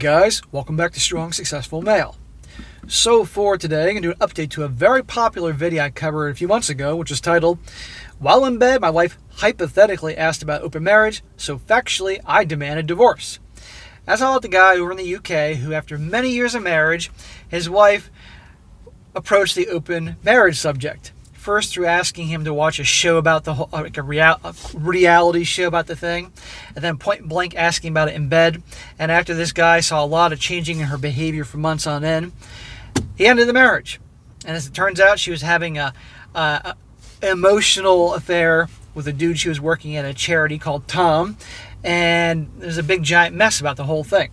guys, welcome back to Strong Successful Male. So for today, I'm going to do an update to a very popular video I covered a few months ago, which is titled, "While in bed, my wife hypothetically asked about open marriage, so factually I demanded divorce." That's all about the guy over in the UK who, after many years of marriage, his wife approached the open marriage subject. First through asking him to watch a show about the whole, like a reality show about the thing, and then point blank asking about it in bed. And after this guy saw a lot of changing in her behavior for months on end, he ended the marriage. And as it turns out, she was having a emotional affair with a dude she was working at a charity called Tom, and there's a big giant mess about the whole thing.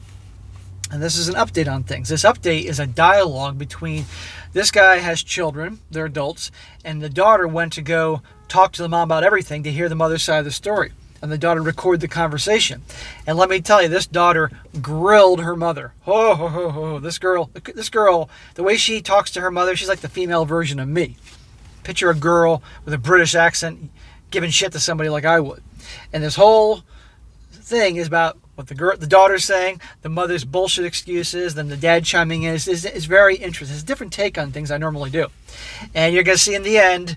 And this is an update on things. This update is a dialogue between this guy has children, they're adults, and the daughter went to go talk to the mom about everything to hear the mother's side of the story. And the daughter recorded the conversation. And let me tell you, this daughter grilled her mother. This girl, the way she talks to her mother, she's like the female version of me. Picture a girl with a British accent giving shit to somebody like I would. And this whole thing is about what the daughter's saying, the mother's bullshit excuses, then the dad chiming in. It's very interesting. It's a different take on things I normally do. And you're going to see in the end,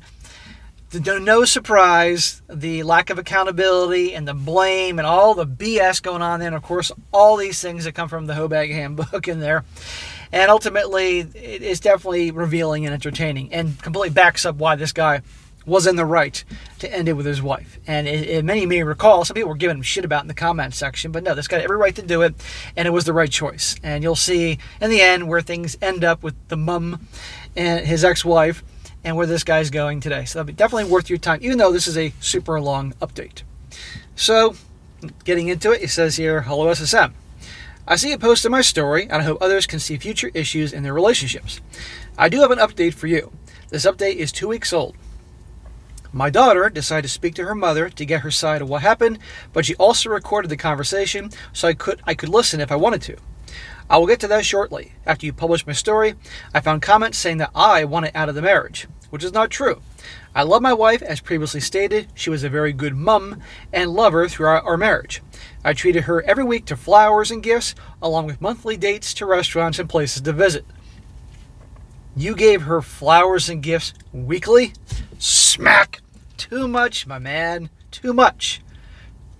no surprise, the lack of accountability and the blame and all the BS going on there. And of course, all these things that come from the Hobag handbook in there. And ultimately, it's definitely revealing and entertaining and completely backs up why this guy was in the right to end it with his wife. And many may recall, some people were giving him shit about in the comment section, but no, this guy had every right to do it, and it was the right choice. And you'll see in the end where things end up with the mum and his ex-wife and where this guy's going today. So that'll be definitely worth your time, even though this is a super long update. So, getting into it, it says here, "Hello SSM. I see a post in my story, and I hope others can see future issues in their relationships. I do have an update for you. This update is 2 weeks old. My daughter decided to speak to her mother to get her side of what happened, but she also recorded the conversation so I could listen if I wanted to. I will get to that shortly. After you published my story, I found comments saying that I wanted out of the marriage, which is not true. I love my wife, as previously stated. She was a very good mum and lover throughout our marriage. I treated her every week to flowers and gifts, along with monthly dates to restaurants and places to visit. You gave her flowers and gifts weekly? Smack! Too much, my man. Too much.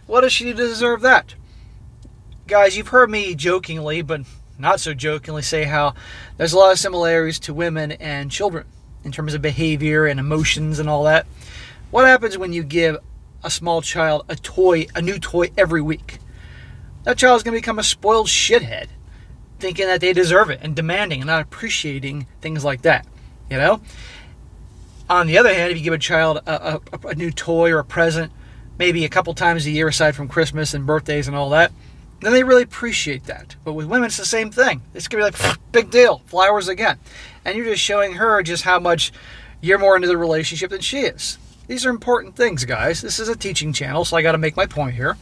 What does she deserve that? Guys, you've heard me jokingly, but not so jokingly, say how there's a lot of similarities to women and children in terms of behavior and emotions and all that. What happens when you give a small child a new toy every week? That child's going to become a spoiled shithead, thinking that they deserve it and demanding and not appreciating things like that, you know? On the other hand, if you give a child a new toy or a present, maybe a couple times a year aside from Christmas and birthdays and all that, then they really appreciate that. But with women, it's the same thing. It's going to be like, big deal, flowers again. And you're just showing her just how much you're more into the relationship than she is. These are important things, guys. This is a teaching channel, so I got to make my point here.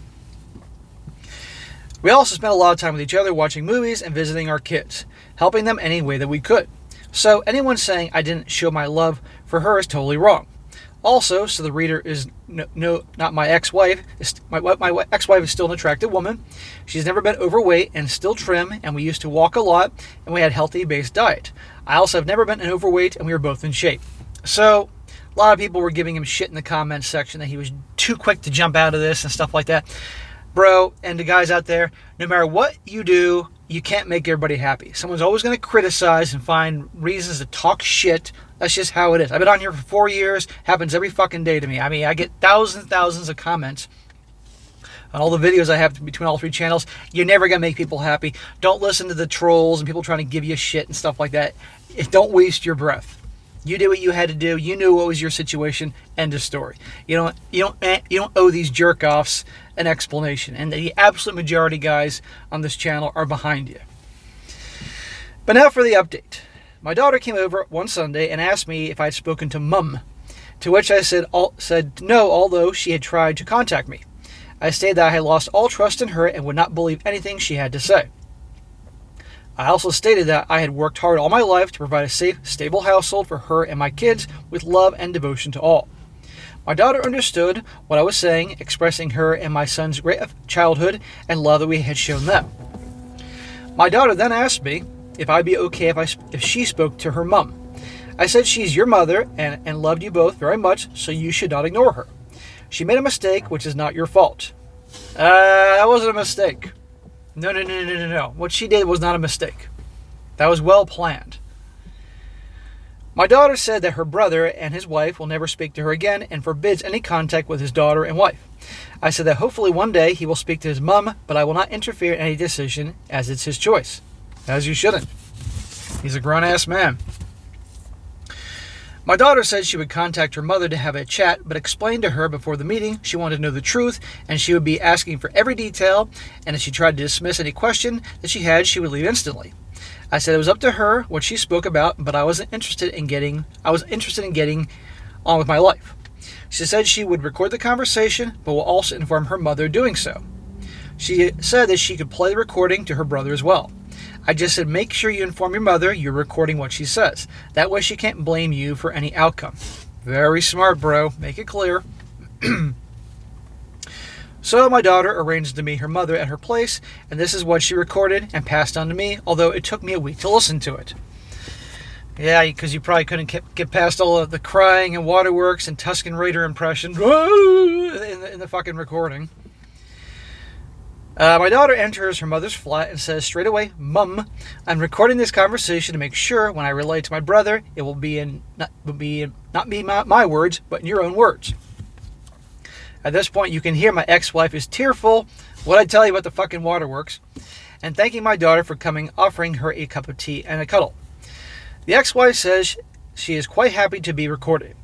We also spent a lot of time with each other watching movies and visiting our kids, helping them any way that we could. So anyone saying I didn't show my love for her is totally wrong. Also, so the reader is not my ex-wife. My ex-wife is still an attractive woman. She's never been overweight and still trim, and we used to walk a lot, and we had a healthy-based diet. I also have never been overweight, and we were both in shape. So a lot of people were giving him shit in the comments section that he was too quick to jump out of this and stuff like that. Bro, and the guys out there, no matter what you do, you can't make everybody happy. Someone's always going to criticize and find reasons to talk shit. That's just how it is. I've been on here for 4 years. Happens every fucking day to me. I mean, I get thousands and thousands of comments on all the videos I have between all 3 channels. You're never going to make people happy. Don't listen to the trolls and people trying to give you shit and stuff like that. Don't waste your breath. You did what you had to do. You knew what was your situation. End of story. You don't owe these jerk-offs an explanation. And the absolute majority guys on this channel are behind you. But now for the update. My daughter came over one Sunday and asked me if I had spoken to Mum, to which I said no, although she had tried to contact me. I stated that I had lost all trust in her and would not believe anything she had to say. I also stated that I had worked hard all my life to provide a safe, stable household for her and my kids with love and devotion to all. My daughter understood what I was saying, expressing her and my son's great childhood and love that we had shown them. My daughter then asked me if I'd be okay if she spoke to her mom. I said she's your mother and loved you both very much, so you should not ignore her. She made a mistake, which is not your fault. That wasn't a mistake. No. What she did was not a mistake. That was well planned. My daughter said that her brother and his wife will never speak to her again and forbids any contact with his daughter and wife. I said that hopefully one day he will speak to his mom, but I will not interfere in any decision as it's his choice. As you shouldn't. He's a grown-ass man. My daughter said she would contact her mother to have a chat, but explained to her before the meeting she wanted to know the truth, and she would be asking for every detail, and if she tried to dismiss any question that she had, she would leave instantly. I said it was up to her what she spoke about, but I was interested in getting on with my life. She said she would record the conversation, but will also inform her mother doing so. She said that she could play the recording to her brother as well. I just said make sure you inform your mother you're recording what she says. That way she can't blame you for any outcome. Very smart, bro. Make it clear. So my daughter arranged to meet her mother at her place, and this is what she recorded and passed on to me, although it took me a week to listen to it. Yeah, because you probably couldn't get past all of the crying and waterworks and Tusken Raider impressions in the fucking recording. My daughter enters her mother's flat and says straight away, "Mum, I'm recording this conversation to make sure when I relay it to my brother, it will not be my words, but in your own words." At this point, you can hear my ex-wife is tearful. What'd I tell you about the fucking waterworks? And thanking my daughter for coming, offering her a cup of tea and a cuddle. The ex-wife says she is quite happy to be recorded.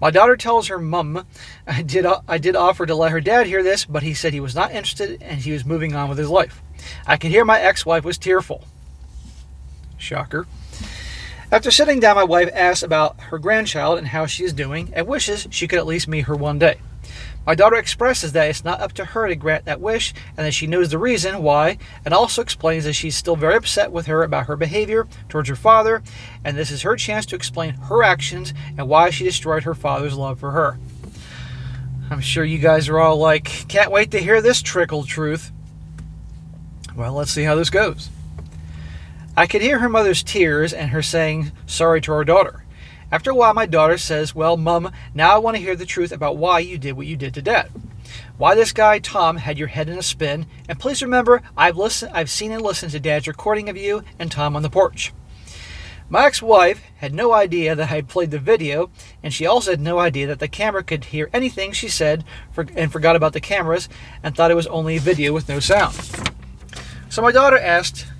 My daughter tells her mum, I did offer to let her dad hear this, but he said he was not interested and he was moving on with his life. I could hear my ex-wife was tearful. Shocker. After sitting down, my wife asks about her grandchild and how she is doing and wishes she could at least meet her one day. My daughter expresses that it's not up to her to grant that wish and that she knows the reason why, and also explains that she's still very upset with her about her behavior towards her father, and this is her chance to explain her actions and why she destroyed her father's love for her. I'm sure you guys are all like, can't wait to hear this trickle truth. Well, let's see how this goes. I could hear her mother's tears and her saying sorry to her daughter. After a while, my daughter says, well, Mum, now I want to hear the truth about why you did what you did to Dad. Why this guy, Tom, had your head in a spin. And please remember, I've seen and listened to Dad's recording of you and Tom on the porch. My ex-wife had no idea that I had played the video, and she also had no idea that the camera could hear anything she said and forgot about the cameras and thought it was only a video with no sound. So my daughter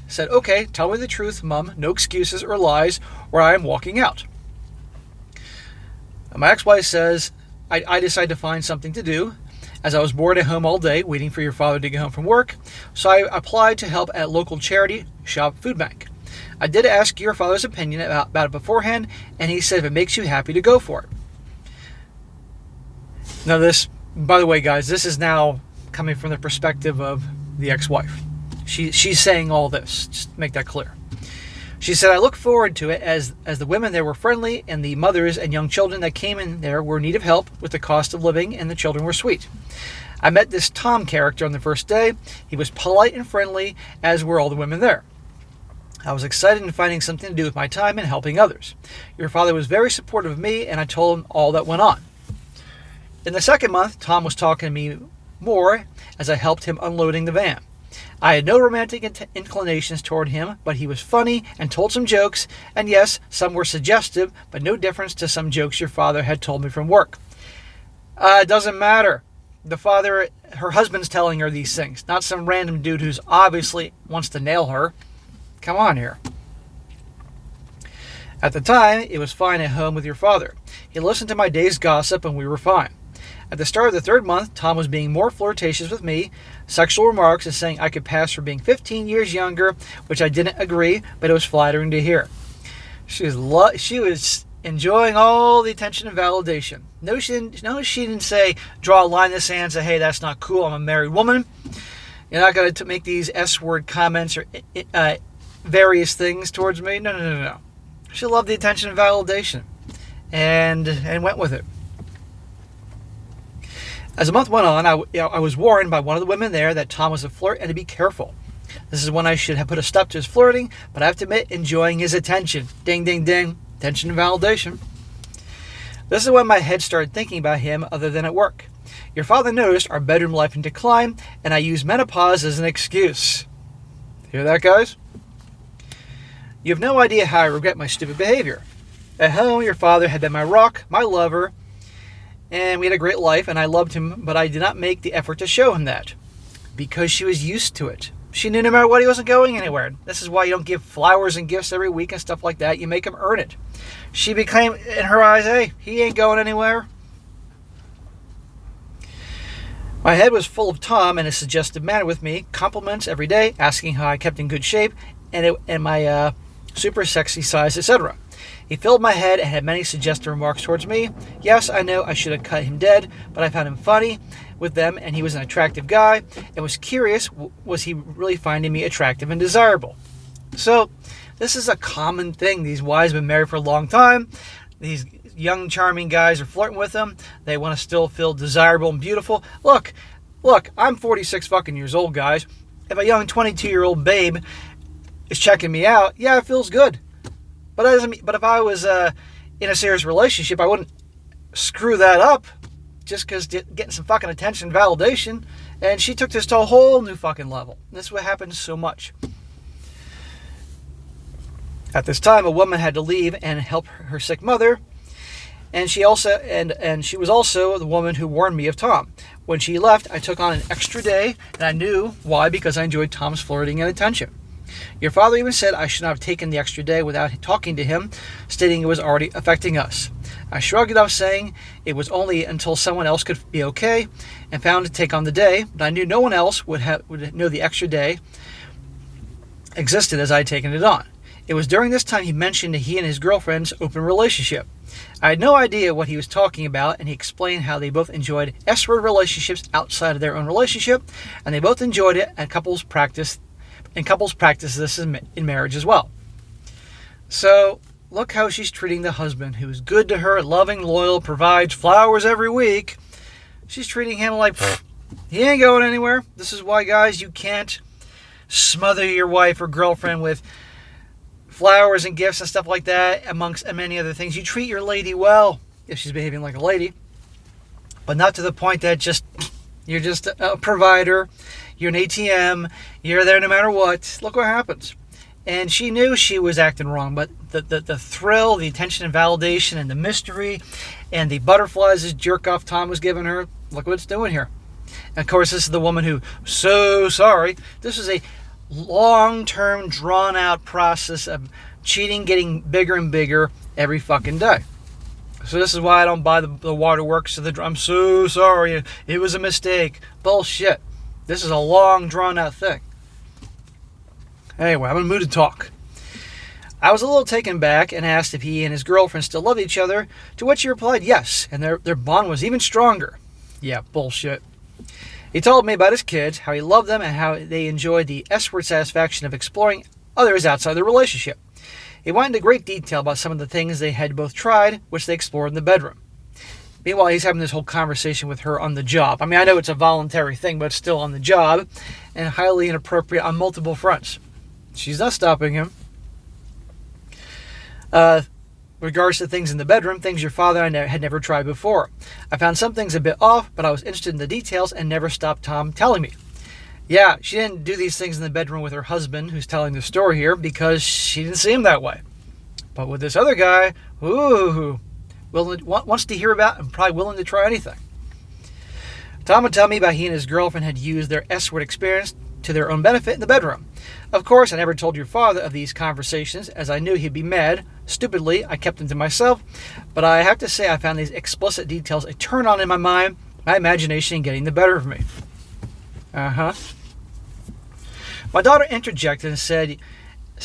said, okay, tell me the truth, Mum, no excuses or lies, or I am walking out. My ex-wife says, I decided to find something to do, as I was bored at home all day waiting for your father to get home from work, so I applied to help at a local charity shop food bank. I did ask your father's opinion about it beforehand, and he said if it makes you happy to go for it. Now this, by the way, guys, this is now coming from the perspective of the ex-wife. She's saying all this, just to make that clear. She said, I look forward to it as the women there were friendly and the mothers and young children that came in there were in need of help with the cost of living and the children were sweet. I met this Tom character on the first day. He was polite and friendly, as were all the women there. I was excited in finding something to do with my time and helping others. Your father was very supportive of me and I told him all that went on. In the second month, Tom was talking to me more as I helped him unloading the van. I had no romantic inclinations toward him, but he was funny and told some jokes, and yes, some were suggestive, but no difference to some jokes your father had told me from work. It doesn't matter. Her husband's telling her these things, not some random dude who's obviously wants to nail her. Come on here. At the time, it was fine at home with your father. He listened to my day's gossip and we were fine. At the start of the third month, Tom was being more flirtatious with me, sexual remarks and saying I could pass for being 15 years younger, which I didn't agree, but it was flattering to hear. She was enjoying all the attention and validation. No, she didn't say, draw a line in the sand and say, hey, that's not cool, I'm a married woman. You're not going to make these S-word comments or various things towards me. No. She loved the attention and validation and went with it. As the month went on, I was warned by one of the women there that Tom was a flirt and to be careful. This is when I should have put a stop to his flirting, but I have to admit, enjoying his attention. Ding, ding, ding. Attention and validation. This is when my head started thinking about him other than at work. Your father noticed our bedroom life in decline, and I used menopause as an excuse. Hear that, guys? You have no idea how I regret my stupid behavior. At home, your father had been my rock, my lover, and we had a great life, and I loved him, but I did not make the effort to show him that. Because she was used to it. She knew no matter what, he wasn't going anywhere. This is why you don't give flowers and gifts every week and stuff like that. You make him earn it. She became, in her eyes, hey, he ain't going anywhere. My head was full of Tom and his suggestive manner with me, compliments every day, asking how I kept in good shape, and my super sexy size, etc. He filled my head and had many suggestive remarks towards me. Yes, I know I should have cut him dead, but I found him funny with them, and he was an attractive guy, and was curious, was he really finding me attractive and desirable? So, this is a common thing. These wives have been married for a long time. These young, charming guys are flirting with them. They want to still feel desirable and beautiful. Look, I'm 46 fucking years old, guys. If a young 22-year-old babe is checking me out, yeah, it feels good. But if I was in a serious relationship, I wouldn't screw that up just because getting some fucking attention and validation. And she took this to a whole new fucking level. This is what happens so much. At this time, a woman had to leave and help her sick mother. And she was also the woman who warned me of Tom. When she left, I took on an extra day, and I knew why, because I enjoyed Tom's flirting and attention. Your father even said I should not have taken the extra day without talking to him, stating it was already affecting us. I shrugged it off, saying it was only until someone else could be okay, and found to take on the day, but I knew no one else would know the extra day existed as I had taken it on. It was during this time he mentioned that he and his girlfriend's open relationship. I had no idea what he was talking about, and he explained how they both enjoyed S-word relationships outside of their own relationship, and they both enjoyed it at couples practice this in marriage as well. So, look how she's treating the husband, who is good to her, loving, loyal, provides flowers every week. She's treating him like, he ain't going anywhere. This is why, guys, you can't smother your wife or girlfriend with flowers and gifts and stuff like that, amongst many other things. You treat your lady well, if she's behaving like a lady, but not to the point that you're just a provider, you're an ATM, you're there no matter what. Look what happens. And she knew she was acting wrong, but the thrill, the attention and validation, and the mystery, and the butterflies this jerk-off Tom was giving her, look what it's doing here. And of course, this is the woman who, so sorry, this is a long-term, drawn-out process of cheating getting bigger and bigger every fucking day. So this is why I don't buy the waterworks. I'm so sorry, it was a mistake. Bullshit. This is a long, drawn-out thing. Anyway, I'm in the mood to talk. I was a little taken back and asked if he and his girlfriend still loved each other, to which he replied yes, and their bond was even stronger. Yeah, bullshit. He told me about his kids, how he loved them, and how they enjoyed the S-word satisfaction of exploring others outside their relationship. He went into great detail about some of the things they had both tried, which they explored in the bedroom. Meanwhile, he's having this whole conversation with her on the job. I mean, I know it's a voluntary thing, but it's still on the job, and highly inappropriate on multiple fronts. She's not stopping him. Regards to things in the bedroom, things your father and I had never tried before. I found some things a bit off, but I was interested in the details and never stopped Tom telling me. Yeah, she didn't do these things in the bedroom with her husband, who's telling the story here, because she didn't see him that way. But with this other guy, wants to hear about and probably willing to try anything. Tom would tell me about he and his girlfriend had used their S-word experience to their own benefit in the bedroom. Of course, I never told your father of these conversations, as I knew he'd be mad. Stupidly, I kept them to myself, but I have to say I found these explicit details a turn on in my mind, my imagination getting the better of me. My daughter interjected and said,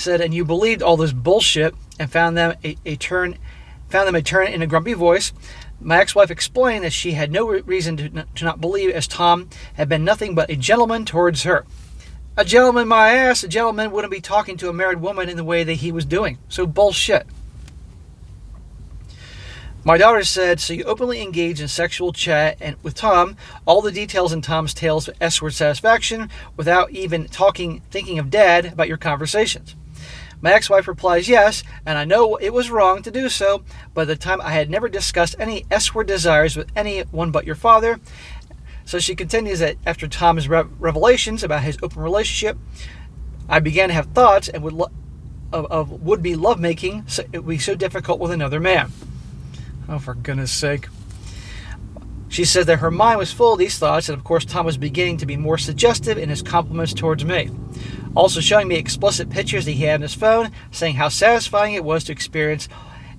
and you believed all this bullshit and found them a turn in a grumpy voice. My ex-wife explained that she had no reason to not believe, as Tom had been nothing but a gentleman towards her. A gentleman, my ass. A gentleman wouldn't be talking to a married woman in the way that he was doing. So bullshit. My daughter said, so you openly engage in sexual chat and with Tom, all the details in Tom's tales of S-word satisfaction without even thinking of Dad about your conversations. My ex-wife replies yes, and I know it was wrong to do so, but at the time I had never discussed any S-word desires with anyone but your father. So she continues that after Tom's revelations about his open relationship, I began to have thoughts and would-be lovemaking, so it would be so difficult with another man. Oh, for goodness sake. She said that her mind was full of these thoughts, and of course Tom was beginning to be more suggestive in his compliments towards me. Also showing me explicit pictures that he had on his phone, saying how satisfying it was to experience,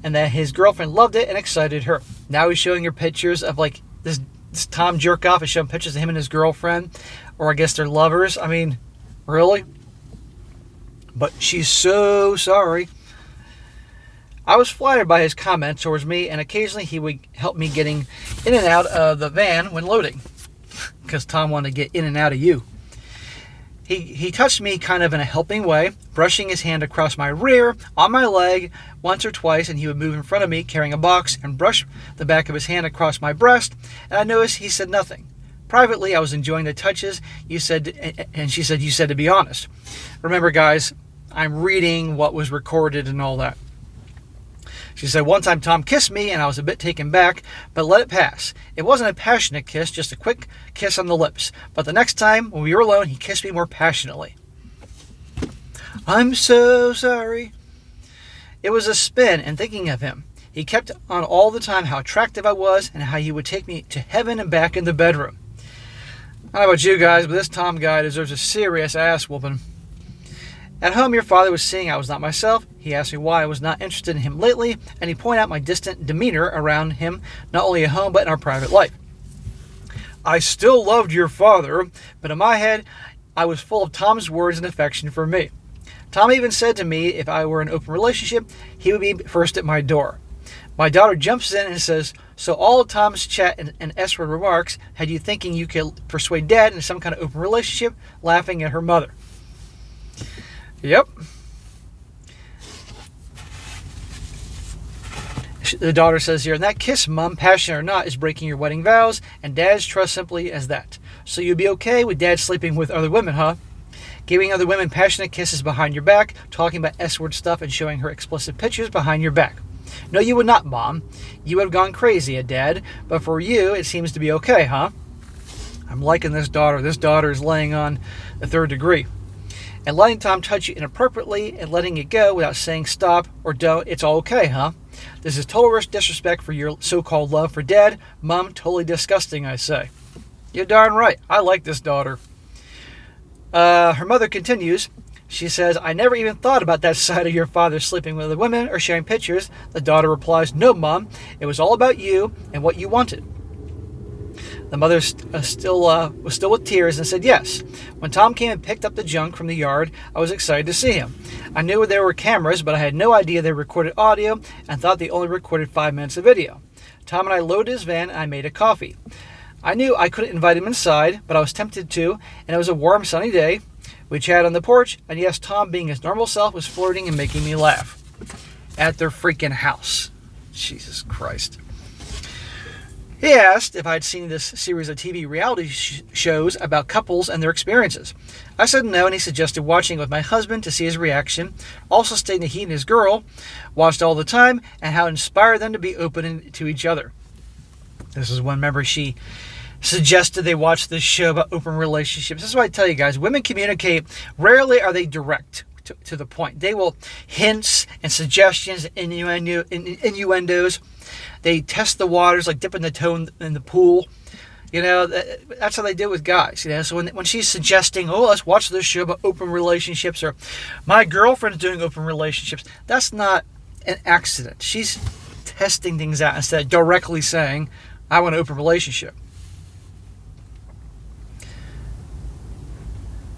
and that his girlfriend loved it and excited her. Now he's showing her pictures of like this Tom jerk off and showing pictures of him and his girlfriend, or I guess they're lovers. I mean, really? But she's so sorry. I was flattered by his comments towards me, and occasionally he would help me getting in and out of the van when loading, because Tom wanted to get in and out of you. He touched me kind of in a helping way, brushing his hand across my rear, on my leg, once or twice, and he would move in front of me carrying a box and brush the back of his hand across my breast, and I noticed he said nothing. Privately, I was enjoying the touches you said, and she said, you said to be honest. Remember, guys, I'm reading what was recorded and all that. She said, one time Tom kissed me and I was a bit taken back, but let it pass. It wasn't a passionate kiss, just a quick kiss on the lips. But the next time, when we were alone, he kissed me more passionately. I'm so sorry. It was a spin and thinking of him. He kept on all the time how attractive I was and how he would take me to heaven and back in the bedroom. I don't know about you guys, but this Tom guy deserves a serious ass whooping. At home, your father was seeing I was not myself. He asked me why I was not interested in him lately, and he pointed out my distant demeanor around him, not only at home, but in our private life. I still loved your father, but in my head, I was full of Tom's words and affection for me. Tom even said to me if I were in an open relationship, he would be first at my door. My daughter jumps in and says, so all of Tom's chat and S-word remarks had you thinking you could persuade Dad into some kind of open relationship, laughing at her mother. Yep. The daughter says here, and that kiss, Mom, passionate or not, is breaking your wedding vows, and Dad's trust simply as that. So you'd be okay with Dad sleeping with other women, huh? Giving other women passionate kisses behind your back, talking about S-word stuff, and showing her explicit pictures behind your back. No, you would not, Mom. You would have gone crazy at Dad, but for you, it seems to be okay, huh? I'm liking this daughter. This daughter is laying on the third degree. And letting Tom touch you inappropriately and letting it go without saying stop or don't, it's all okay, huh? This is total disrespect for your so-called love for Dad. Mom, totally disgusting, I say. You're darn right. I like this daughter. Her mother continues. She says, I never even thought about that side of your father sleeping with other women or sharing pictures. The daughter replies, no, Mom. It was all about you and what you wanted. The mother was still with tears and said yes. When Tom came and picked up the junk from the yard, I was excited to see him. I knew there were cameras, but I had no idea they recorded audio and thought they only recorded 5 minutes of video. Tom and I loaded his van and I made a coffee. I knew I couldn't invite him inside, but I was tempted to, and it was a warm, sunny day. We chatted on the porch, and yes, Tom, being his normal self, was flirting and making me laugh. At their freaking house. Jesus Christ. He asked if I'd seen this series of TV reality shows about couples and their experiences. I said no, and he suggested watching it with my husband to see his reaction, also stating that he and his girl watched all the time and how it inspired them to be open to each other. This is when, remember, she suggested they watch this show about open relationships. This is what I tell you guys. Women communicate. Rarely are they direct to the point. They will hints and suggestions and innuendos. They test the waters, like dipping the toe in the pool. You know, that's how they do with guys. You know, so when she's suggesting, oh, let's watch this show about open relationships, or my girlfriend's doing open relationships, that's not an accident. She's testing things out instead of directly saying, I want an open relationship.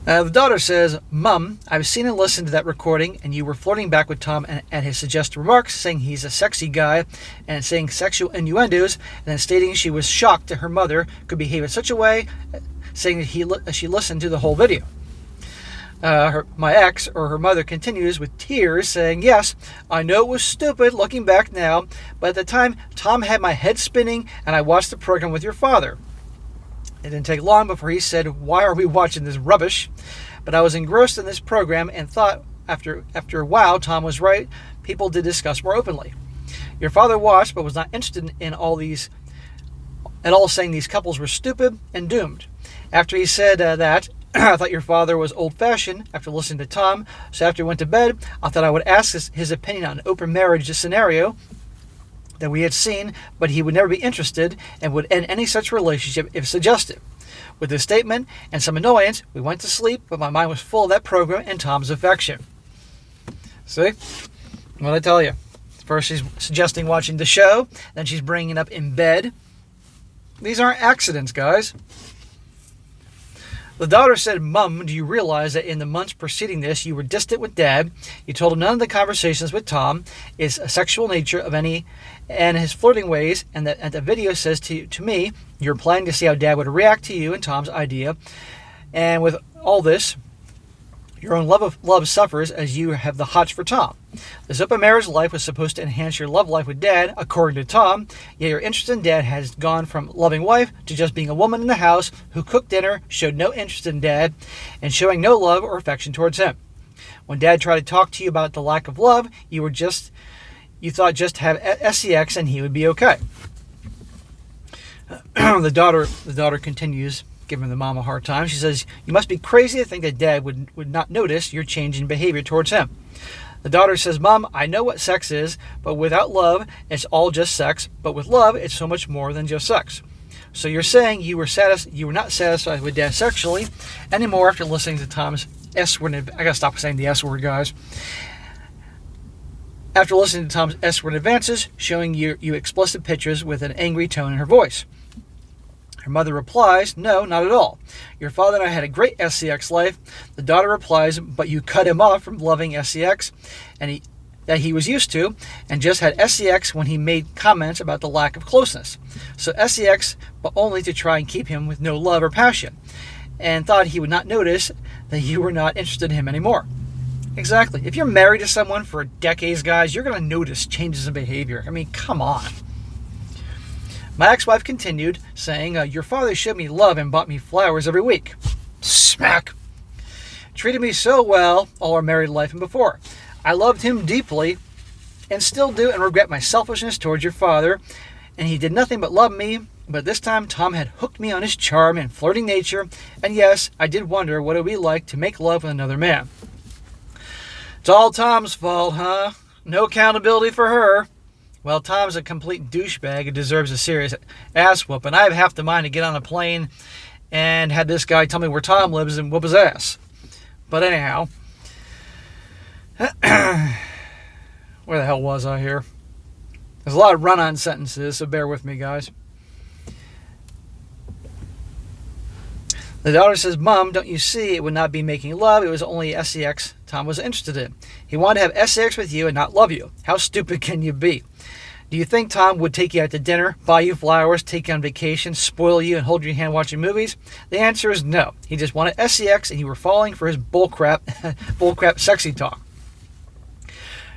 The daughter says, Mom, I've seen and listened to that recording, and you were flirting back with Tom at his suggested remarks, saying he's a sexy guy, and saying sexual innuendos, and then stating she was shocked that her mother could behave in such a way, saying that she listened to the whole video. My ex, or her mother, continues with tears, saying, "Yes, I know it was stupid looking back now, but at the time, Tom had my head spinning, and I watched the program with your father." It didn't take long before he said, "Why are we watching this rubbish?" But I was engrossed in this program and thought after a while Tom was right. People did discuss more openly. Your father watched but was not interested in all these at all, saying these couples were stupid and doomed. After he said that, I thought your father was old-fashioned after listening to Tom, so after he went to bed, I thought I would ask his opinion on an open marriage scenario that we had seen, but he would never be interested and would end any such relationship if suggested. With this statement and some annoyance, we went to sleep, but my mind was full of that program and Tom's affection. See? What I tell you? First she's suggesting watching the show, then she's bringing it up in bed. These aren't accidents, guys. The daughter said, "Mom, do you realize that in the months preceding this, you were distant with Dad? You told him none of the conversations with Tom is a sexual nature of any and his flirting ways, and the video says to me, you're planning to see how Dad would react to you and Tom's idea. And with all this, your own love suffers as you have the hots for Tom. This open marriage life was supposed to enhance your love life with Dad, according to Tom, yet your interest in Dad has gone from loving wife to just being a woman in the house who cooked dinner, showed no interest in Dad, and showing no love or affection towards him. When Dad tried to talk to you about the lack of love, you thought just have sex and he would be okay." The daughter continues, giving the mom a hard time. She says, "You must be crazy to think that Dad would not notice your change in behavior towards him." The daughter says, "Mom, I know what sex is, but without love, it's all just sex. But with love, it's so much more than just sex. So you're saying you were not satisfied with Dad sexually anymore after listening to Tom's S word." I gotta stop saying the S word, guys. After listening to Tom's S word advances, showing you explicit pictures with an angry tone in her voice. Her mother replies, "No, not at all. Your father and I had a great SCX life." The daughter replies, "But you cut him off from loving SCX and that he was used to, and just had SCX when he made comments about the lack of closeness. So SCX, but only to try and keep him with no love or passion, and thought he would not notice that you were not interested in him anymore." Exactly. If you're married to someone for decades, guys, you're going to notice changes in behavior. I mean, come on. My ex-wife continued, saying, "Your father showed me love and bought me flowers every week." Smack. "Treated me so well all our married life and before. I loved him deeply and still do, and regret my selfishness towards your father. And he did nothing but love me. But this time Tom had hooked me on his charm and flirting nature. And yes, I did wonder what it would be like to make love with another man." It's all Tom's fault, huh? No accountability for her. Well, Tom's a complete douchebag and deserves a serious ass whooping. I have half the mind to get on a plane and had this guy tell me where Tom lives and whoop his ass. But anyhow, where the hell was I here? There's a lot of run-on sentences, so bear with me, guys. The daughter says, "Mom, don't you see it would not be making love? It was only SCX Tom was interested in. He wanted to have SCX with you and not love you. How stupid can you be? Do you think Tom would take you out to dinner, buy you flowers, take you on vacation, spoil you, and hold your hand watching movies? The answer is no. He just wanted SCX and you were falling for his bullcrap sexy talk.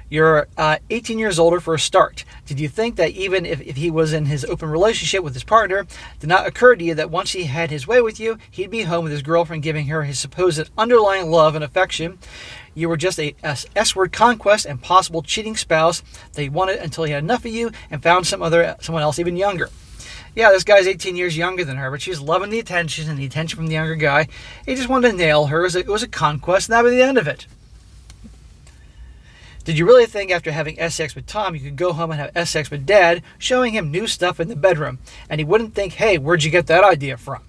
You're 18 years older for a start. Did you think that even if he was in his open relationship with his partner, did not occur to you that once he had his way with you, he'd be home with his girlfriend giving her his supposed underlying love and affection? You were just a S-word conquest and possible cheating spouse that he wanted until he had enough of you and found someone else even younger. Yeah, this guy's 18 years younger than her, but she's loving the attention and the attention from the younger guy. He just wanted to nail her. It was a conquest, and that was the end of it. Did you really think after having sex with Tom you could go home and have sex with Dad, showing him new stuff in the bedroom, and he wouldn't think, hey, where'd you get that idea from?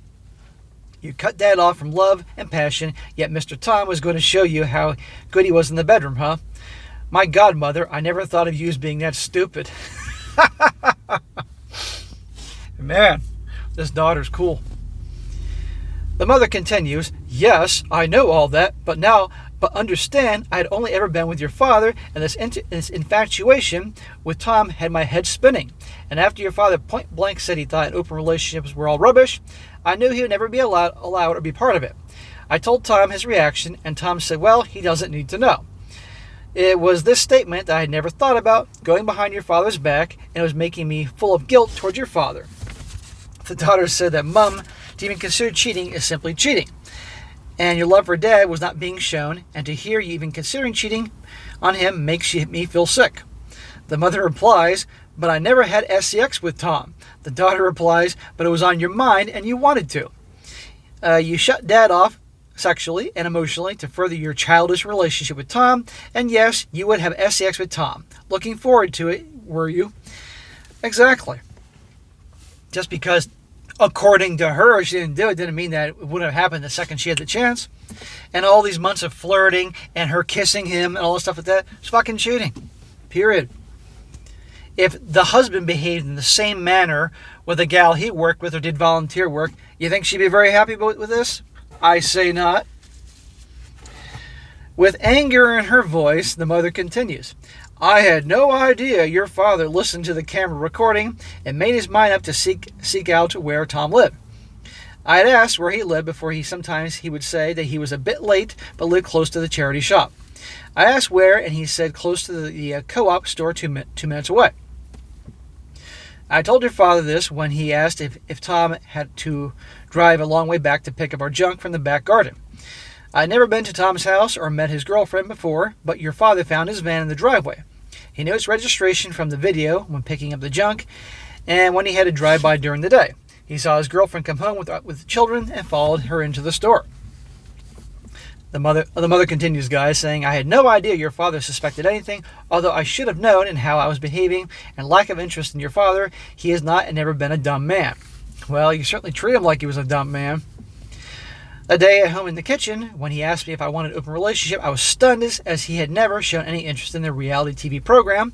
You cut Dad off from love and passion, yet Mr. Tom was going to show you how good he was in the bedroom, huh? My God, Mother, I never thought of you as being that stupid. Man, this daughter's cool. The mother continues, yes, I know all that, but understand, I had only ever been with your father, and this infatuation with Tom had my head spinning. And after your father point blank said he thought open relationships were all rubbish, I knew he would never be allowed or be part of it. I told Tom his reaction, and Tom said, well, he doesn't need to know. It was this statement that I had never thought about, going behind your father's back, and it was making me full of guilt towards your father. The daughter said that Mom, to even consider cheating is simply cheating, and your love for Dad was not being shown, and to hear you even considering cheating on him makes me feel sick. The mother replies, but I never had sex with Tom. The daughter replies, but it was on your mind and you wanted to. You shut Dad off sexually and emotionally to further your childish relationship with Tom, and yes, you would have sex with Tom. Looking forward to it, were you? Exactly. Just because, according to her, she didn't do it, didn't mean that it wouldn't have happened the second she had the chance. And all these months of flirting and her kissing him and all this stuff like that, it's fucking cheating. Period. If the husband behaved in the same manner with a gal he worked with or did volunteer work, you think she'd be very happy with this? I say not. With anger in her voice, the mother continues, I had no idea your father listened to the camera recording and made his mind up to seek out where Tom lived. I had asked where he lived before sometimes he would say that he was a bit late but lived close to the charity shop. I asked where, and he said close to the co-op store 2 minutes away. I told your father this when he asked if Tom had to drive a long way back to pick up our junk from the back garden. I had never been to Tom's house or met his girlfriend before, but your father found his van in the driveway. He knew its registration from the video when picking up the junk and when he had to drive by during the day. He saw his girlfriend come home with children and followed her into the store. The mother continues, guys, saying, I had no idea your father suspected anything, although I should have known in how I was behaving and lack of interest in your father. He is not and never been a dumb man. Well, you certainly treat him like he was a dumb man. A day at home in the kitchen, when he asked me if I wanted an open relationship, I was stunned as he had never shown any interest in the reality TV program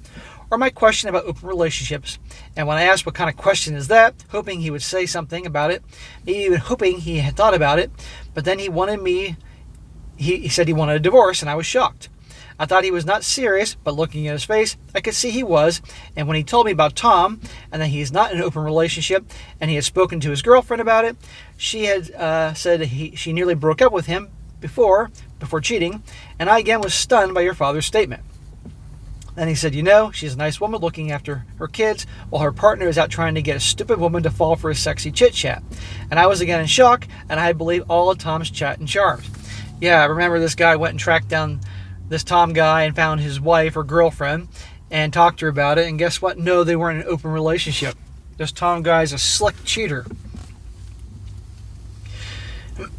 or my question about open relationships. And when I asked what kind of question is that, hoping he would say something about it, maybe even hoping he had thought about it, but then he said he wanted a divorce, and I was shocked. I thought he was not serious, but looking at his face, I could see he was, and when he told me about Tom, and that he is not in an open relationship, and he had spoken to his girlfriend about it, she had said she nearly broke up with him before cheating, and I again was stunned by your father's statement. Then he said, she's a nice woman looking after her kids, while her partner is out trying to get a stupid woman to fall for his sexy chit-chat. And I was again in shock, and I believed all of Tom's chat and charms. Yeah, I remember this guy went and tracked down this Tom guy and found his wife or girlfriend and talked to her about it. And guess what? No, they weren't in an open relationship. This Tom guy is a slick cheater.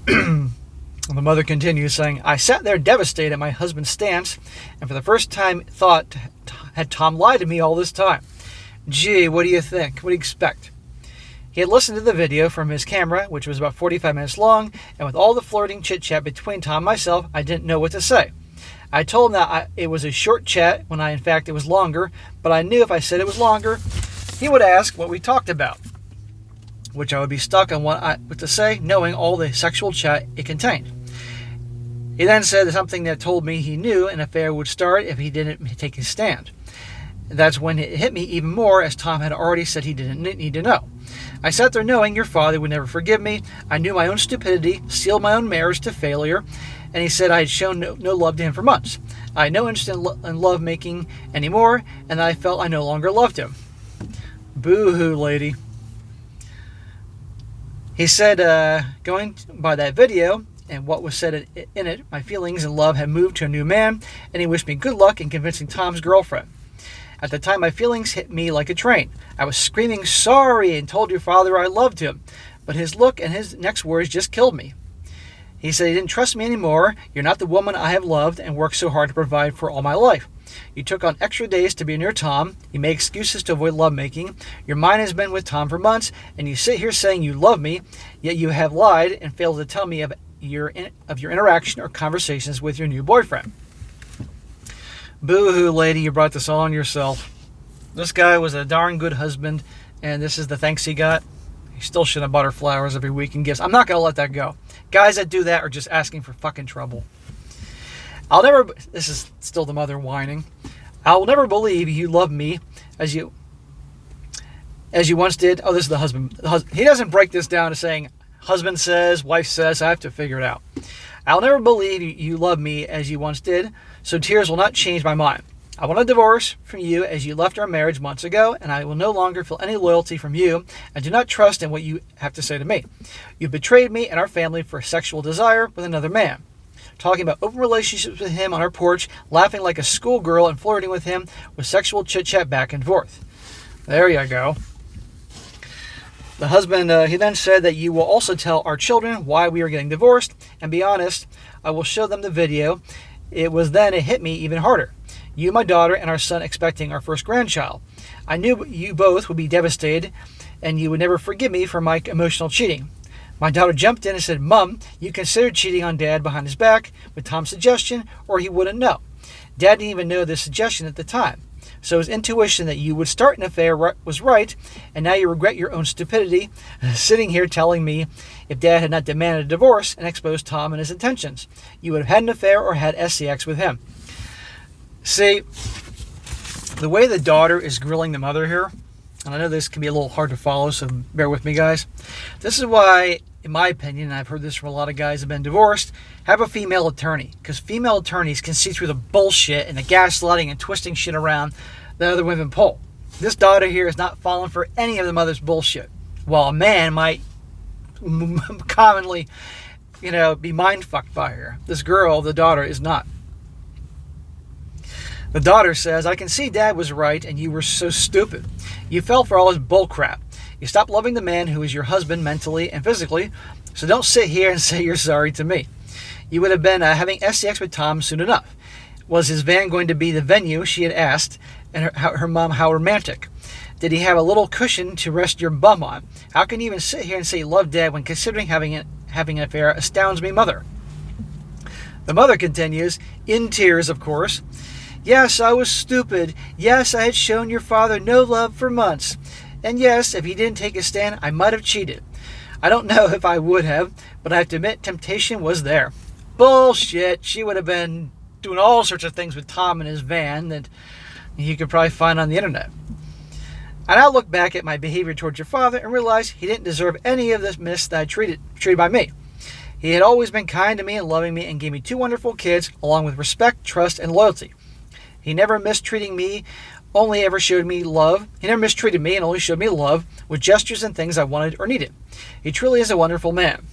The mother continues saying, I sat there devastated at my husband's stance and for the first time thought, had Tom lied to me all this time? Gee, what do you think? What do you expect? He had listened to the video from his camera, which was about 45 minutes long, and with all the flirting chit-chat between Tom and myself, I didn't know what to say. I told him that it was a short chat, when in fact it was longer, but I knew if I said it was longer, he would ask what we talked about, which I would be stuck on what to say, knowing all the sexual chat it contained. He then said something that told me he knew an affair would start if he didn't take his stand. That's when it hit me even more, as Tom had already said he didn't need to know. I sat there knowing your father would never forgive me. I knew my own stupidity, sealed my own marriage to failure, and he said I had shown no love to him for months. I had no interest in love making anymore, and I felt I no longer loved him. Boo-hoo, lady. He said, going by that video and what was said in it, my feelings and love had moved to a new man, and he wished me good luck in convincing Tom's girlfriend. At the time, my feelings hit me like a train. I was screaming sorry and told your father I loved him, but his look and his next words just killed me. He said he didn't trust me anymore. You're not the woman I have loved and worked so hard to provide for all my life. You took on extra days to be near Tom. You make excuses to avoid lovemaking. Your mind has been with Tom for months, and you sit here saying you love me, yet you have lied and failed to tell me of your interaction or conversations with your new boyfriend. Boo-hoo, lady, you brought this all on yourself. This guy was a darn good husband, and this is the thanks he got. He still should have bought her flowers every week and gifts. I'm not going to let that go. Guys that do that are just asking for fucking trouble. This is still the mother whining. I'll never believe you love me as you once did. Oh, this is the husband. He doesn't break this down to saying, husband says, wife says. I have to figure it out. I'll never believe you love me as you once did, so tears will not change my mind. I want a divorce from you as you left our marriage months ago, and I will no longer feel any loyalty from you and do not trust in what you have to say to me. You betrayed me and our family for sexual desire with another man. Talking about open relationships with him on our porch, laughing like a schoolgirl and flirting with him with sexual chit-chat back and forth. There you go. The husband, he then said that you will also tell our children why we are getting divorced, and be honest, I will show them the video. It hit me even harder. You, my daughter, and our son expecting our first grandchild. I knew you both would be devastated, and you would never forgive me for my emotional cheating. My daughter jumped in and said, Mom, you considered cheating on Dad behind his back with Tom's suggestion, or he wouldn't know. Dad didn't even know this suggestion at the time. So his intuition that you would start an affair was right, and now you regret your own stupidity, sitting here telling me if Dad had not demanded a divorce and exposed Tom and his intentions, you would have had an affair or had sex with him. See, the way the daughter is grilling the mother here, and I know this can be a little hard to follow, so bear with me, guys. This is why, in my opinion, and I've heard this from a lot of guys who have been divorced, have a female attorney. Because female attorneys can see through the bullshit and the gaslighting and twisting shit around that other women pull. This daughter here is not falling for any of the mother's bullshit. While a man might commonly, be mind-fucked by her. This girl, the daughter, is not. The daughter says, I can see Dad was right and you were so stupid. You fell for all his bullcrap. You stopped loving the man who is your husband mentally and physically, so don't sit here and say you're sorry to me. You would have been having sex with Tom soon enough. Was his van going to be the venue she had asked, and her mom, how romantic. Did he have a little cushion to rest your bum on? How can you even sit here and say you love Dad when considering having an affair astounds me, mother. The mother continues, in tears, of course. Yes, I was stupid. Yes, I had shown your father no love for months. And yes, if he didn't take a stand, I might have cheated. I don't know if I would have, but I have to admit temptation was there. Bullshit. She would have been doing all sorts of things with Tom in his van that you could probably find on the internet. I now look back at my behavior towards your father and realize he didn't deserve any of this mess that I treated by me. He had always been kind to me and loving me and gave me 2 wonderful kids along with respect, trust, and loyalty. He never mistreated me, only ever showed me love. He never mistreated me and only showed me love with gestures and things I wanted or needed. He truly is a wonderful man.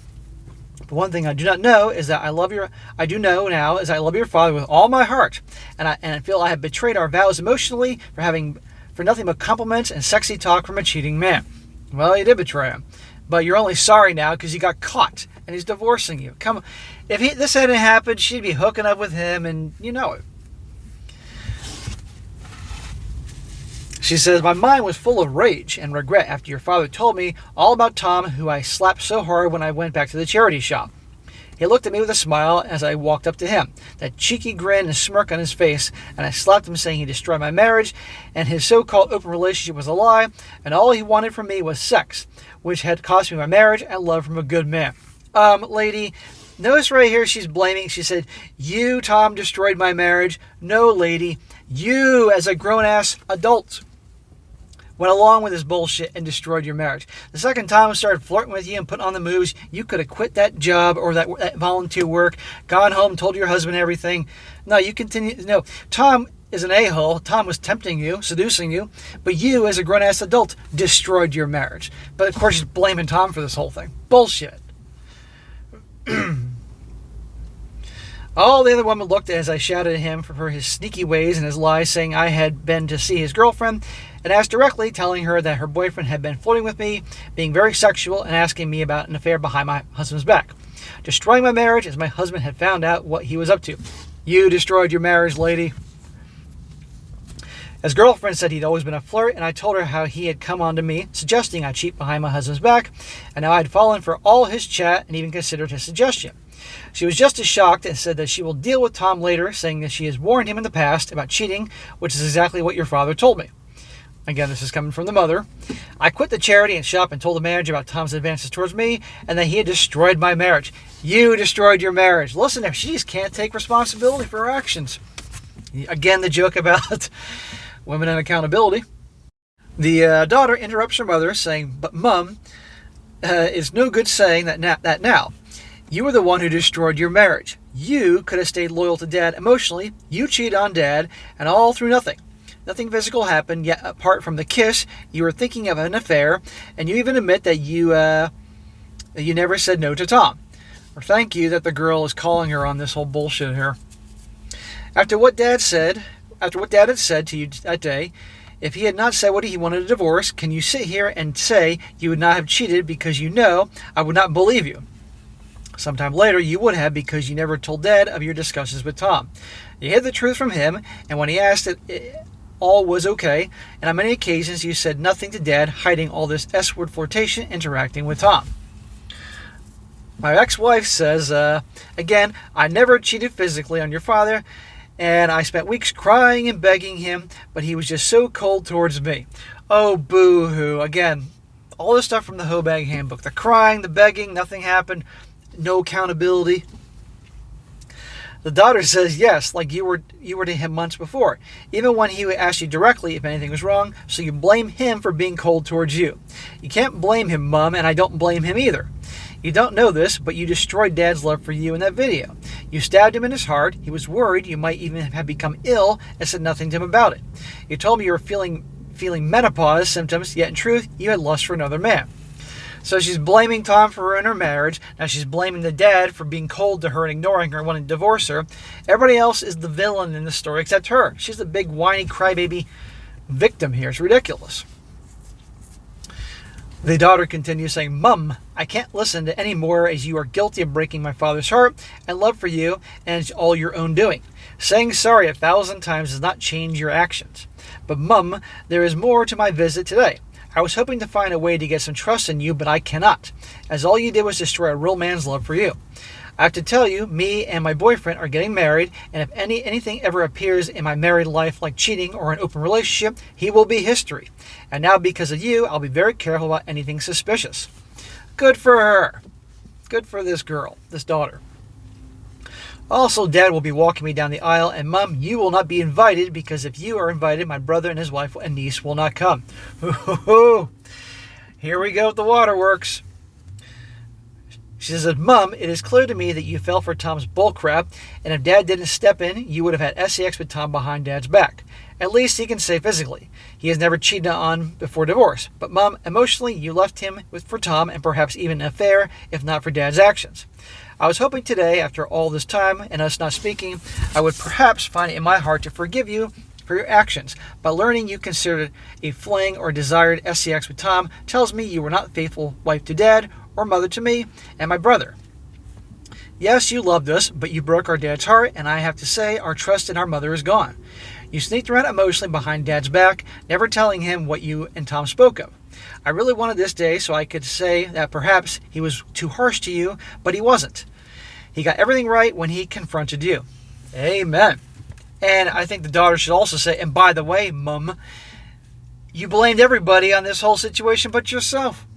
But one thing I do not know is that I do know now is I love your father with all my heart, and I feel I have betrayed our vows emotionally for nothing but compliments and sexy talk from a cheating man. Well, you did betray him, but you're only sorry now because you got caught and he's divorcing you. Come on, if this hadn't happened, she'd be hooking up with him, and you know it. She says, my mind was full of rage and regret after your father told me all about Tom, who I slapped so hard when I went back to the charity shop. He looked at me with a smile as I walked up to him, that cheeky grin and smirk on his face, and I slapped him saying he destroyed my marriage and his so-called open relationship was a lie, and all he wanted from me was sex, which had cost me my marriage and love from a good man. Lady, notice right here she's blaming, she said, you, Tom, destroyed my marriage. No, lady, you as a grown-ass adult went along with this bullshit and destroyed your marriage. The second Tom started flirting with you and putting on the moves, you could have quit that job or that volunteer work, gone home, told your husband everything. No, you continue. No, Tom is an a-hole. Tom was tempting you, seducing you, but you, as a grown-ass adult, destroyed your marriage. But of course, you're blaming Tom for this whole thing. Bullshit. All the other women looked as I shouted at him for his sneaky ways and his lies, saying I had been to see his girlfriend, and asked directly, telling her that her boyfriend had been flirting with me, being very sexual, and asking me about an affair behind my husband's back. Destroying my marriage as my husband had found out what he was up to. You destroyed your marriage, lady. His girlfriend said he'd always been a flirt, and I told her how he had come on to me, suggesting I cheat behind my husband's back, and how I'd fallen for all his chat and even considered his suggestion. She was just as shocked and said that she will deal with Tom later, saying that she has warned him in the past about cheating, which is exactly what your father told me. Again, this is coming from the mother. I quit the charity and shop and told the manager about Tom's advances towards me and that he had destroyed my marriage. You destroyed your marriage. Listen to her. She just can't take responsibility for her actions. Again, the joke about women and accountability. The daughter interrupts her mother, saying, but Mum, it's no good saying that now. You were the one who destroyed your marriage. You could have stayed loyal to Dad emotionally. You cheated on Dad, and all through nothing. Nothing physical happened, yet apart from the kiss, you were thinking of an affair, and you even admit that you never said no to Tom. Or thank you that the girl is calling her on this whole bullshit here. After what Dad had said to you that day, if he had not said what he wanted a divorce, can you sit here and say you would not have cheated because you know I would not believe you? Sometime later, you would have because you never told Dad of your discussions with Tom. You hid the truth from him, and when he asked if all was okay, and on many occasions you said nothing to Dad, hiding all this S-word flirtation interacting with Tom. My ex-wife says, again, I never cheated physically on your father, and I spent weeks crying and begging him, but he was just so cold towards me. Oh, boo-hoo. Again, all this stuff from the Hobag Handbook. The crying, the begging, nothing happened. No accountability. The daughter says yes, like you were to him months before, even when he asked you directly if anything was wrong, so you blame him for being cold towards you. You can't blame him, Mom, and I don't blame him either. You don't know this, but you destroyed Dad's love for you in that video. You stabbed him in his heart. He was worried you might even have become ill and said nothing to him about it. You told me you were feeling menopause symptoms, yet in truth, you had lust for another man. So she's blaming Tom for ruining her marriage. Now she's blaming the dad for being cold to her and ignoring her and wanting to divorce her. Everybody else is the villain in the story except her. She's the big whiny crybaby victim here. It's ridiculous. The daughter continues saying, Mum, I can't listen to any more as you are guilty of breaking my father's heart and love for you, and it's all your own doing. Saying sorry 1,000 times does not change your actions. But Mum, there is more to my visit today. I was hoping to find a way to get some trust in you, but I cannot, as all you did was destroy a real man's love for you. I have to tell you, me and my boyfriend are getting married, and if anything ever appears in my married life like cheating or an open relationship, he will be history. And now because of you, I'll be very careful about anything suspicious. Good for her. Good for this girl, this daughter. Also, Dad will be walking me down the aisle, and Mom, you will not be invited because if you are invited, my brother and his wife and niece will not come. Here we go with the waterworks. She says, Mom, it is clear to me that you fell for Tom's bullcrap, and if Dad didn't step in, you would have had sex with Tom behind Dad's back. At least he can say physically. He has never cheated on before divorce. But Mom, emotionally, you left him for Tom and perhaps even an affair, if not for Dad's actions. I was hoping today, after all this time and us not speaking, I would perhaps find it in my heart to forgive you for your actions. But learning you considered a fling or desired sex with Tom tells me you were not a faithful wife to Dad or mother to me and my brother. Yes, you loved us, but you broke our dad's heart, and I have to say our trust in our mother is gone. You sneaked around emotionally behind Dad's back, never telling him what you and Tom spoke of. I really wanted this day so I could say that perhaps he was too harsh to you, but he wasn't. He got everything right when he confronted you. Amen. And I think the daughter should also say, and by the way, Mum, you blamed everybody on this whole situation but yourself.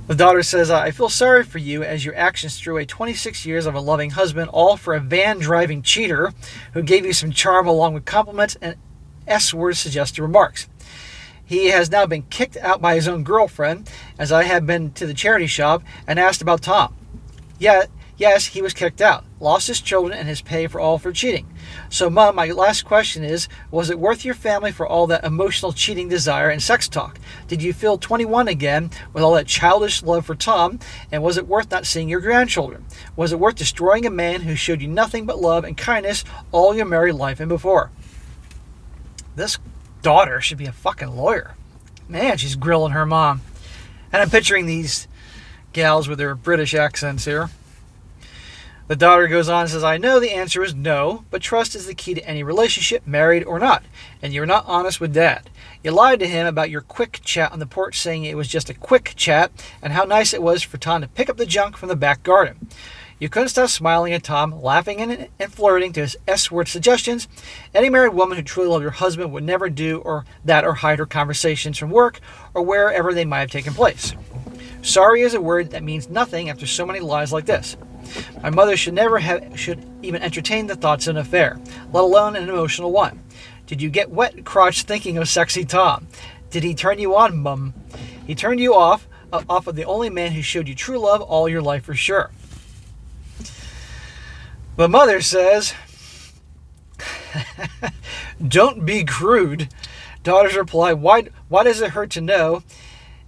The daughter says, I feel sorry for you as your actions threw away 26 years of a loving husband, all for a van-driving cheater who gave you some charm along with compliments and S-word suggestive remarks. He has now been kicked out by his own girlfriend, as I have been to the charity shop and asked about Tom. Yes, he was kicked out, lost his children and his pay for cheating. So, Mom, my last question is, was it worth your family for all that emotional cheating desire and sex talk? Did you feel 21 again with all that childish love for Tom? And was it worth not seeing your grandchildren? Was it worth destroying a man who showed you nothing but love and kindness all your married life and before? This daughter should be a fucking lawyer. Man, she's grilling her mom. And I'm picturing these gals with their British accents here. The daughter goes on and says, I know the answer is no, but trust is the key to any relationship, married or not. And you're not honest with Dad. You lied to him about your quick chat on the porch, saying it was just a quick chat, and how nice it was for Tom to pick up the junk from the back garden. You couldn't stop smiling at Tom, laughing and flirting to his S-word suggestions. Any married woman who truly loved her husband would never do or hide her conversations from work or wherever they might have taken place. Sorry is a word that means nothing after so many lies like this. My mother should even entertain the thoughts of an affair, let alone an emotional one. Did you get wet crotch thinking of sexy Tom? Did he turn you on, Mum? He turned you off, off of the only man who showed you true love all your life for sure. The mother says, don't be crude. Daughter's reply, why does it hurt to know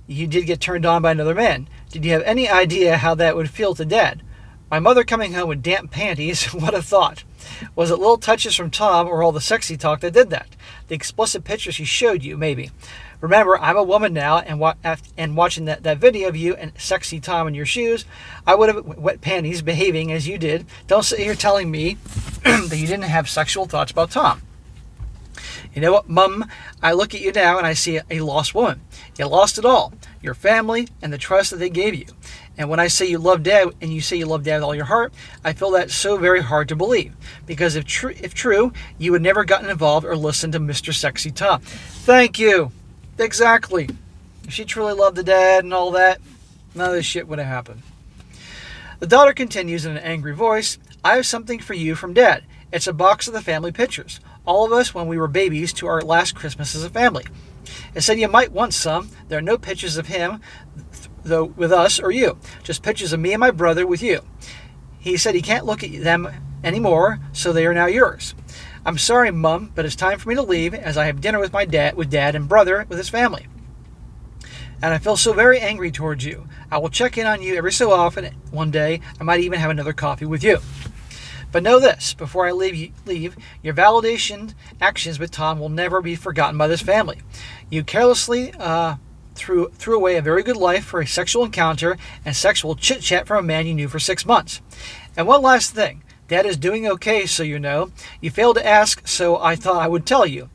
you did get turned on by another man? Did you have any idea how that would feel to Dad? My mother coming home with damp panties, what a thought. Was it little touches from Tom or all the sexy talk that did that? The explicit pictures she showed you, maybe. Remember, I'm a woman now, and watching that video of you and sexy Tom in your shoes, I would have wet panties behaving as you did. Don't sit here telling me that you didn't have sexual thoughts about Tom. You know what, Mum? I look at you now and I see a lost woman. You lost it all. Your family and the trust that they gave you. And when I say you love Dad and you say you love Dad with all your heart, I feel that's so very hard to believe. Because if true, you would never gotten involved or listened to Mr. Sexy Tom. Thank you. Exactly. If she truly loved the dad and all that, none of this shit would have happened. The daughter continues in an angry voice, I have something for you from Dad. It's a box of the family pictures. All of us when we were babies to our last Christmas as a family. It said you might want some. There are no pictures of him, though, with us or you. Just pictures of me and my brother with you. He said he can't look at them anymore, so they are now yours. I'm sorry, Mum, but it's time for me to leave as I have dinner with Dad and brother with his family. And I feel so very angry towards you. I will check in on you every so often. One day, I might even have another coffee with you. But know this, before I leave, your validation actions with Tom will never be forgotten by this family. You carelessly threw away a very good life for a sexual encounter and sexual chit-chat from a man you knew for 6 months. And one last thing. Dad is doing okay, so you know. You failed to ask, so I thought I would tell you.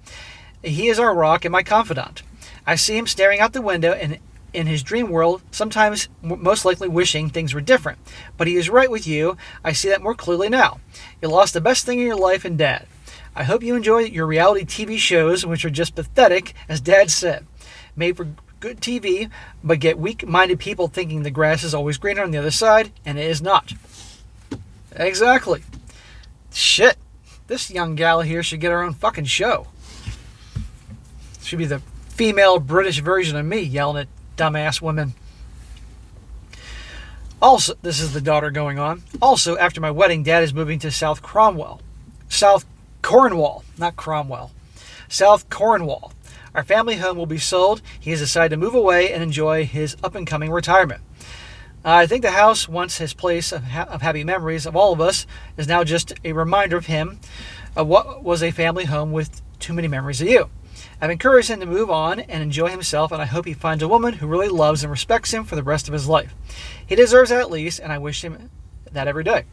He is our rock and my confidant. I see him staring out the window and in his dream world, sometimes most likely wishing things were different. But he is right with you. I see that more clearly now. You lost the best thing in your life in Dad. I hope you enjoy your reality TV shows, which are just pathetic, as Dad said. Made for good TV, but get weak-minded people thinking the grass is always greener on the other side, and it is not. Exactly. Shit. This young gal here should get her own fucking show. Should be the female British version of me yelling at dumbass women. Also, this is the daughter going on. Also, after my wedding, Dad is moving to South Cornwall. South Cornwall. Our family home will be sold. He has decided to move away and enjoy his up-and-coming retirement. I think the house, once his place of happy memories of all of us, is now just a reminder of him, of what was a family home with too many memories of you. I've encouraged him to move on and enjoy himself, and I hope he finds a woman who really loves and respects him for the rest of his life. He deserves that at least, and I wish him that every day.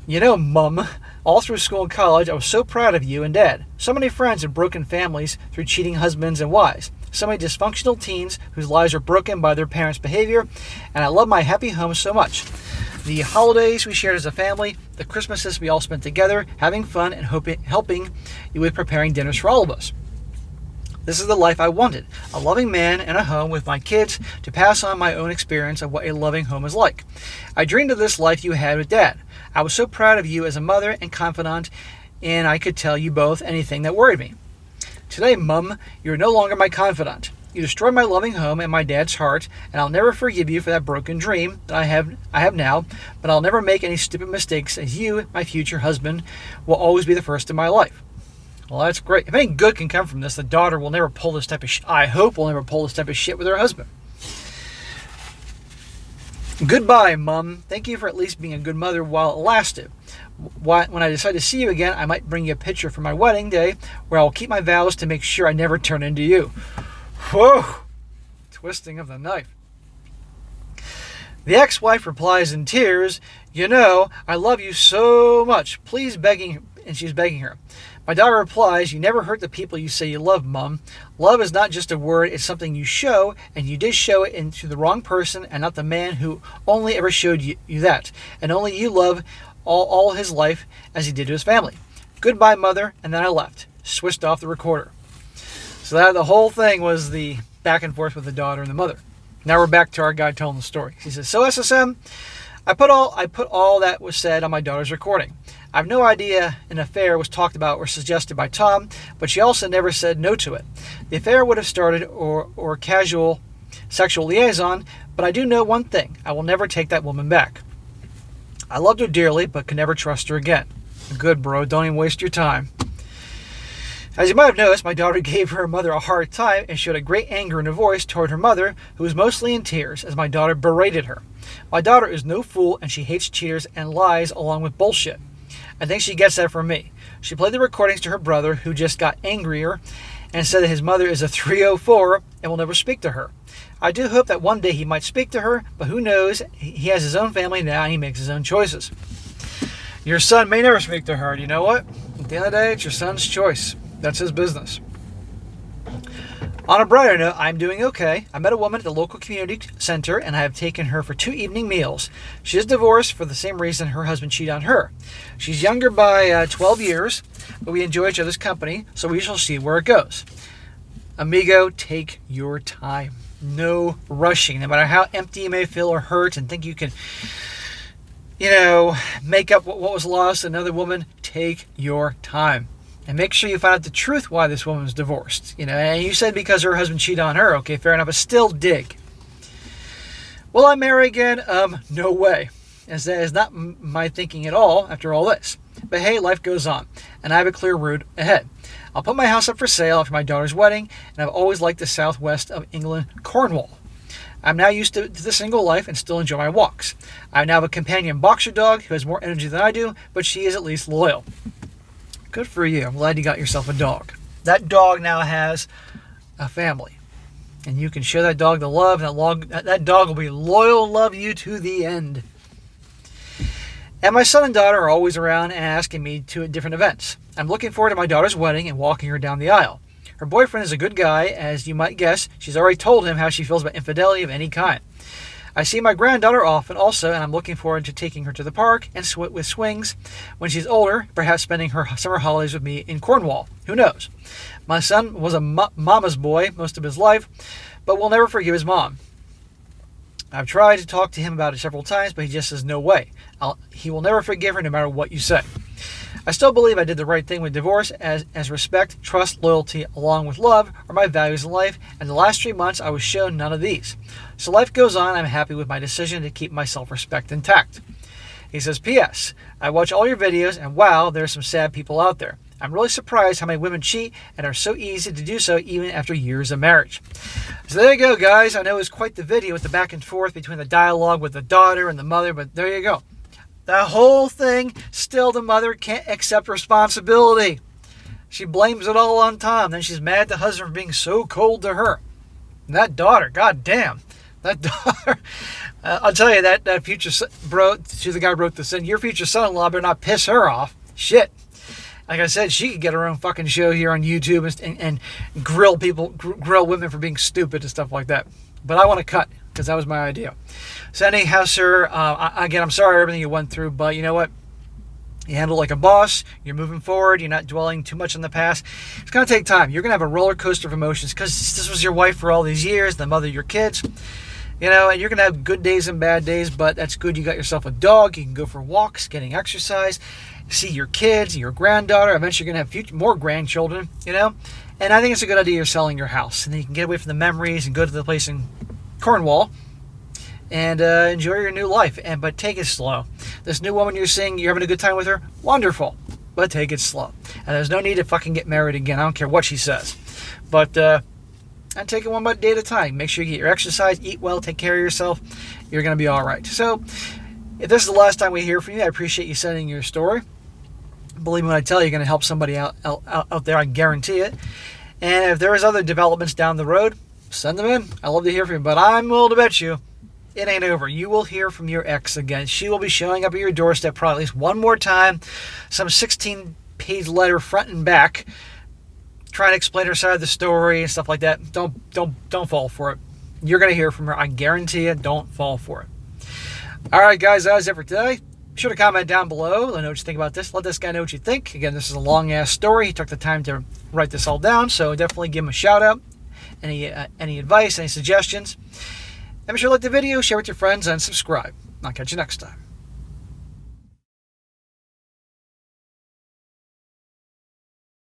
You know, Mum, all through school and college, I was so proud of you and Dad. So many friends and broken families through cheating husbands and wives. So many dysfunctional teens whose lives are broken by their parents' behavior, and I love my happy home so much. The holidays we shared as a family, the Christmases we all spent together, having fun and helping you with preparing dinners for all of us. This is the life I wanted, a loving man and a home with my kids to pass on my own experience of what a loving home is like. I dreamed of this life you had with Dad. I was so proud of you as a mother and confidant, and I could tell you both anything that worried me. Today, Mum, you are no longer my confidant. You destroyed my loving home and my dad's heart, and I'll never forgive you for that broken dream that I have now, but I'll never make any stupid mistakes, as you, my future husband, will always be the first in my life. Well, that's great. If any good can come from this, the daughter will never pull this type of shit. I hope will never pull this type of shit with her husband. Goodbye, Mum. Thank you for at least being a good mother while it lasted. When I decide to see you again, I might bring you a picture for my wedding day where I will keep my vows to make sure I never turn into you. Whoa! Twisting of the knife. The ex-wife replies in tears, you know, I love you so much. Please, begging, and she's begging her. My daughter replies, you never hurt the people you say you love, Mum. Love is not just a word, it's something you show, and you did show it into the wrong person and not the man who only ever showed you that. And only you love all his life as he did to his family. Goodbye, Mother, and then I left. Switched off the recorder. So that the whole thing was the back and forth with the daughter and the mother. Now we're back to our guy telling the story. He says, so SSM, I put all that was said on my daughter's recording. I have no idea an affair was talked about or suggested by Tom, but she also never said no to it. The affair would have started or casual sexual liaison, but I do know one thing. I will never take that woman back. I loved her dearly, but could never trust her again. Good, bro. Don't even waste your time. As you might have noticed, my daughter gave her mother a hard time and showed a great anger in her voice toward her mother, who was mostly in tears as my daughter berated her. My daughter is no fool, and she hates cheaters and lies along with bullshit. I think she gets that from me. She played the recordings to her brother, who just got angrier and said that his mother is a 304 and will never speak to her. I do hope that one day he might speak to her, but who knows? He has his own family now and he makes his own choices. Your son may never speak to her. Do you know what? At the end of the day, it's your son's choice. That's his business. On a brighter note, I'm doing okay. I met a woman at the local community center and I have taken her for 2 evening meals. She is divorced for the same reason her husband cheated on her. She's younger by 12 years, but we enjoy each other's company, so we shall see where it goes. Amigo, take your time. No rushing. No matter how empty you may feel or hurt and think you can, make up what was lost in another woman, take your time. And make sure you find out the truth why this woman was divorced. And you said because her husband cheated on her. Okay, fair enough, but still dig. Will I marry again? No way. As that is not my thinking at all after all this. But hey, life goes on, and I have a clear route ahead. I'll put my house up for sale after my daughter's wedding, and I've always liked the southwest of England, Cornwall. I'm now used to the single life and still enjoy my walks. I now have a companion boxer dog who has more energy than I do, but she is at least loyal. Good for you. I'm glad you got yourself a dog. That dog now has a family. And you can show that dog the love. That dog will be loyal and love you to the end. And my son and daughter are always around and asking me to at different events. I'm looking forward to my daughter's wedding and walking her down the aisle. Her boyfriend is a good guy, as you might guess. She's already told him how she feels about infidelity of any kind. I see my granddaughter often also, and I'm looking forward to taking her to the park and with swings when she's older, perhaps spending her summer holidays with me in Cornwall. Who knows? My son was a mama's boy most of his life, but will never forgive his mom. I've tried to talk to him about it several times, but he just says no way. He will never forgive her no matter what you say. I still believe I did the right thing with divorce, as respect, trust, loyalty, along with love are my values in life, and the last 3 months I was shown none of these. So life goes on. I'm happy with my decision to keep my self-respect intact. He says, P.S. I watch all your videos, and wow, there's some sad people out there. I'm really surprised how many women cheat and are so easy to do so even after years of marriage. So there you go, guys. I know it was quite the video with the back and forth between the dialogue with the daughter and the mother, but there you go. The whole thing, still the mother can't accept responsibility. She blames it all on Tom. Then she's mad at the husband for being so cold to her. And that daughter, goddamn. That daughter, I'll tell you, that future bro, she's the guy who wrote this in. Your future son-in-law better not piss her off. Shit. Like I said, she could get her own fucking show here on YouTube and grill women for being stupid and stuff like that. But I want to cut, because that was my idea. So anyhow, sir, again, I'm sorry for everything you went through, but you know what? You handle like a boss. You're moving forward. You're not dwelling too much on the past. It's going to take time. You're going to have a roller coaster of emotions because this was your wife for all these years, the mother of your kids. And you're going to have good days and bad days, but that's good. You got yourself a dog. You can go for walks, getting exercise, see your kids, your granddaughter. Eventually you're going to have more grandchildren, And I think it's a good idea you're selling your house. And then you can get away from the memories and go to the place in Cornwall and enjoy your new life. But take it slow. This new woman you're seeing, you're having a good time with her? Wonderful. But take it slow. And there's no need to fucking get married again. I don't care what she says. But and take it one day at a time. Make sure you get your exercise, eat well, take care of yourself. You're going to be all right. So if this is the last time we hear from you, I appreciate you sending your story. Believe me when I tell you, you're going to help somebody out there. I guarantee it. And if there is other developments down the road, send them in. I love to hear from you. But I'm willing to bet you it ain't over. You will hear from your ex again. She will be showing up at your doorstep probably at least one more time. Some 16-page letter front and back, trying to explain her side of the story and stuff like that. Don't fall for it. You're going to hear from her. I guarantee you. Don't fall for it. All right, guys. That was it for today. Be sure to comment down below. Let me know what you think about this. Let this guy know what you think. Again, this is a long-ass story. He took the time to write this all down, so definitely give him a shout-out. Any advice, any suggestions. And be sure to like the video, share with your friends, and subscribe. I'll catch you next time.